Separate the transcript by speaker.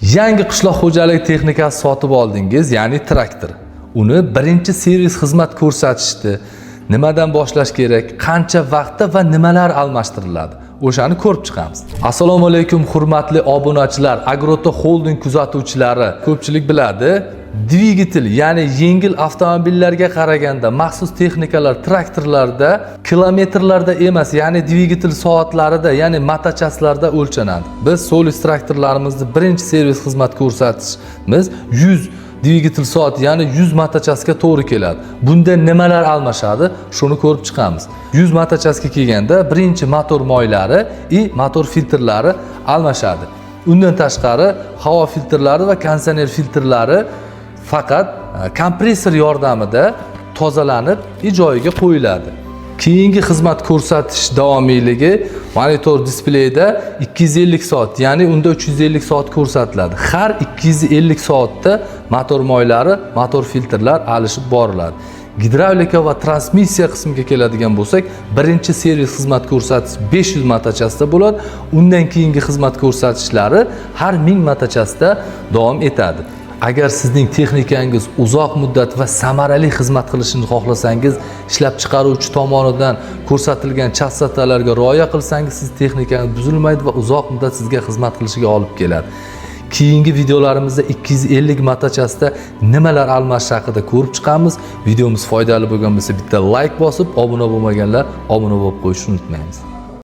Speaker 1: Yangi qishloq xo'jaligi texnikasi sotib oldingiz, ya'ni traktor. Uni birinchi servis xizmat ko'rsatishdi. Nimadan boshlash kerak, qancha vaqtda va nimalar almashtiriladi? O'shani ko'rib chiqamiz. Assalomu alaykum hurmatli obunachilar, Agroto Holding kuzatuvchilari. Ko'pchilik biladi, dvigatel, ya'ni yengil avtomobillarga qaraganda maxsus texnikalar traktorlarda kilometrlarda emas, ya'ni dvigatel soatlarida, ya'ni matachaslarda o'lchanadi. Biz Solis traktorlarimizni birinchi servis xizmat ko'rsatishimiz 100 dvigatel soat, ya'ni 100 matachasga to'g'ri keladi. Bunda nimalar almashadi, shuni ko'rib chiqamiz. 100 matachasga kelganda birinchi motor moylari motor filtrlari almashadi. Undan tashqari havo filtrlari va konditsioner filtrlari faqat kompressor yordamida tozalanib joyiga qo'yiladi. Keyingi xizmat ko'rsatish davomiyligi monitor displeyda 250 soat, ya'ni unda 350 soat ko'rsatiladi. Har 250 soatda motor moylari, motor filtrlar alishib boriladi. Gidravlika va transmissiya qismiga keladigan bo'lsak, birinchi servis xizmat ko'rsatish 500 matachasda bo'ladi. Undan keyingi xizmat ko'rsatishlari har 1000 matachasda davom etadi. Agar sizning texnikangiz uzoq muddat va samarali xizmat qilishini xohlasangiz, ishlab chiqaruvchi tomonidan ko'rsatilgan chastatalarga rioya qilsangiz, siz texnikangiz buzilmaydi va uzoq muddat sizga xizmat qilishiga olib keladi. Keyingi videolarimizda 250 matachasda nimalar almashish haqida ko'rib chiqamiz. Videomiz foydali bo'lgan bo'lsa, bitta like bosib, obuna bo'lmaganlar obuna bo'lib qo'yishni unutmaymiz.